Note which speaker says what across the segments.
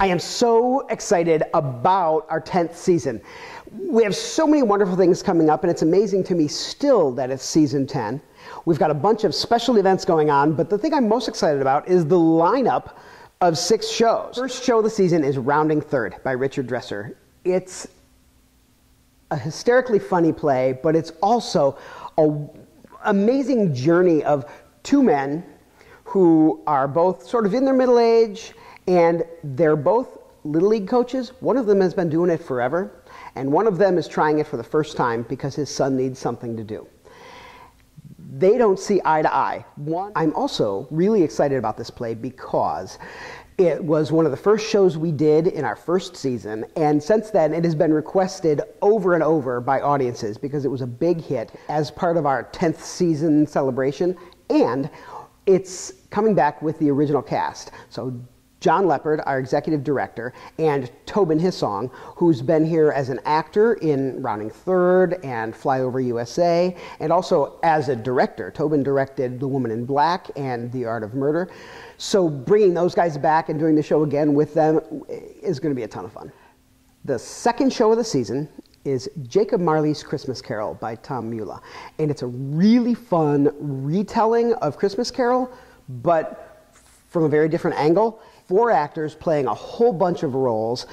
Speaker 1: I am so excited about our 10th season. We have so many wonderful things coming up, and it's amazing to me still that it's season 10. We've got a bunch of special events going on, but the thing I'm most excited about is the lineup of 6 shows. First show of the season is Rounding Third by Richard Dresser. It's a hysterically funny play, but it's also an amazing journey of 2 men who are both sort of in their middle age, and they're both Little League coaches. One of them has been doing it forever, and one of them is trying it for the first time because his son needs something to do. They don't see eye to eye. I'm also really excited about this play because it was one of the first shows we did in our first season, and since then it has been requested over and over by audiences because it was a big hit as part of our 10th season celebration, and it's coming back with the original cast. So John Leopard, our executive director, and Tobin Hissong, who's been here as an actor in Rounding Third and Fly Over USA, and also as a director. Tobin directed The Woman in Black and The Art of Murder. So bringing those guys back and doing the show again with them is going to be a ton of fun. The second show of the season is Jacob Marley's Christmas Carol by Tom Mula. And it's a really fun retelling of Christmas Carol, but from a very different angle. 4 actors playing a whole bunch of roles.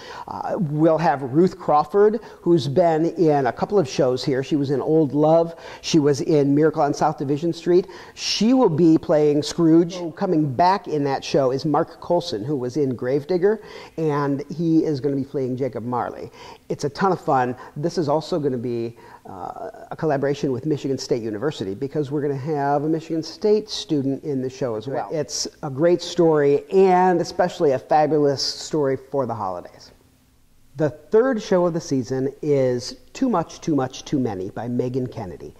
Speaker 1: We'll have Ruth Crawford, who's been in a couple of shows here. She was in Old Love. She was in Miracle on South Division Street. She will be playing Scrooge. Coming back in that show is Mark Coulson, who was in Gravedigger, and he is going to be playing Jacob Marley. It's a ton of fun. This is also going to be a collaboration with Michigan State University because we're going to have a Michigan State student in the show as well. It's a great story, and especially a fabulous story for the holidays. The third show of the season is Too Much, Too Much, Too Many by Megan Kennedy.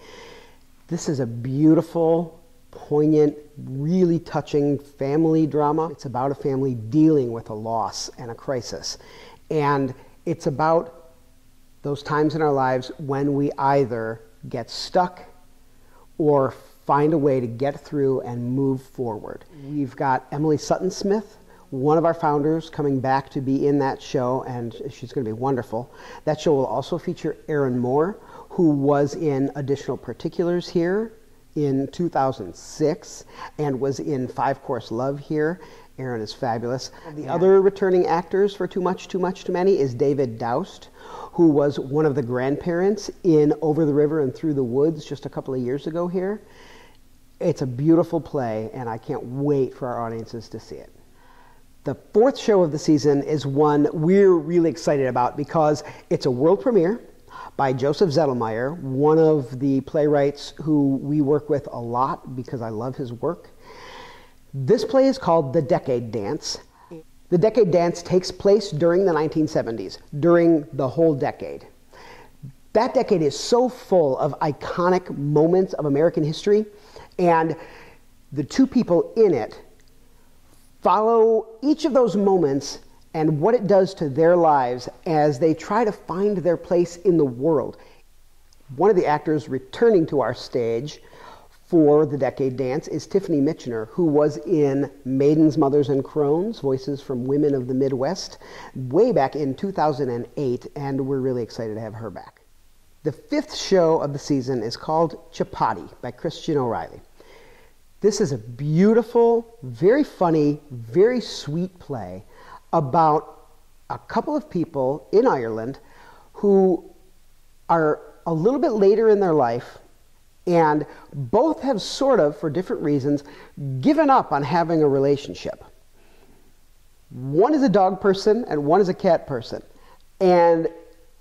Speaker 1: This is a beautiful, poignant, really touching family drama. It's about a family dealing with a loss and a crisis. And it's about those times in our lives when we either get stuck or find a way to get through and move forward. We've got Emily Sutton-Smith, one of our founders, coming back to be in that show, and she's going to be wonderful. That show will also feature Aaron Moore, who was in Additional Particulars here in 2006 and was in 5 Course Love here. Aaron is fabulous. The other returning actors for Too Much, Too Much, Too Many is David Doust, who was one of the grandparents in Over the River and Through the Woods just a couple of years ago here. It's a beautiful play, and I can't wait for our audiences to see it. The fourth show of the season is one we're really excited about because it's a world premiere by Joseph Zettelmeyer, one of the playwrights who we work with a lot because I love his work. This play is called The Decade Dance. The Decade Dance takes place during the 1970s, during the whole decade. That decade is so full of iconic moments of American history, and the 2 people in it follow each of those moments and what it does to their lives as they try to find their place in the world. One of the actors returning to our stage for The Decade Dance is Tiffany Michener, who was in Maidens, Mothers, and Crones, Voices from Women of the Midwest, way back in 2008, and we're really excited to have her back. The 5th show of the season is called Chapati by Christian O'Reilly. This is a beautiful, very funny, very sweet play about a couple of people in Ireland who are a little bit later in their life, and both have sort of, for different reasons, given up on having a relationship. One is a dog person and one is a cat person. And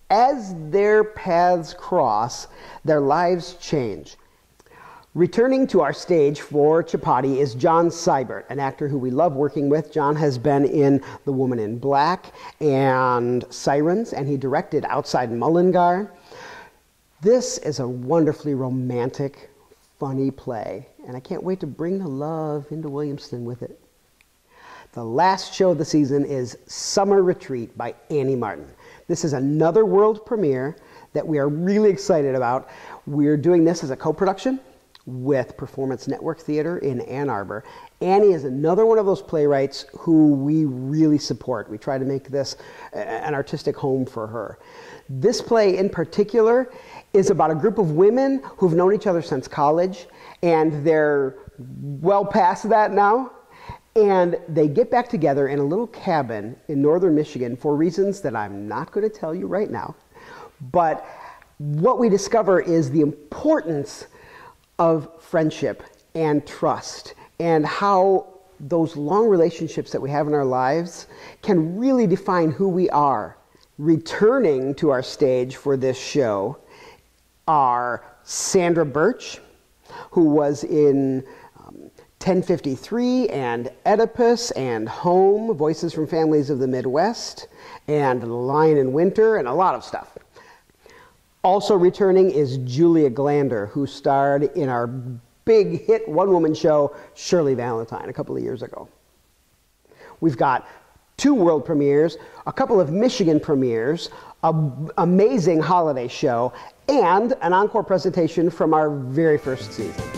Speaker 1: as their paths cross, their lives change. Returning to our stage for Chapati is John Seibert, an actor who we love working with. John has been in The Woman in Black and Sirens, and he directed Outside Mullingar. This is a wonderfully romantic, funny play, and I can't wait to bring the love into Williamston with it. The last show of the season is Summer Retreat by Annie Martin. This is another world premiere that we are really excited about. We're doing this as a co-production with Performance Network Theatre in Ann Arbor. Annie is another one of those playwrights who we really support. We try to make this an artistic home for her. This play in particular is about a group of women who've known each other since college, and they're well past that now. And they get back together in a little cabin in northern Michigan for reasons that I'm not going to tell you right now. But what we discover is the importance of friendship and trust, and how those long relationships that we have in our lives can really define who we are. Returning to our stage for this show are Sandra Birch, who was in 1053 and Oedipus and Home, Voices from Families of the Midwest, and Lion in Winter, and a lot of stuff. Also returning is Julia Glander, who starred in our big hit one-woman show, Shirley Valentine, a couple of years ago. We've got 2 world premieres, a couple of Michigan premieres, an amazing holiday show, and an encore presentation from our very first season.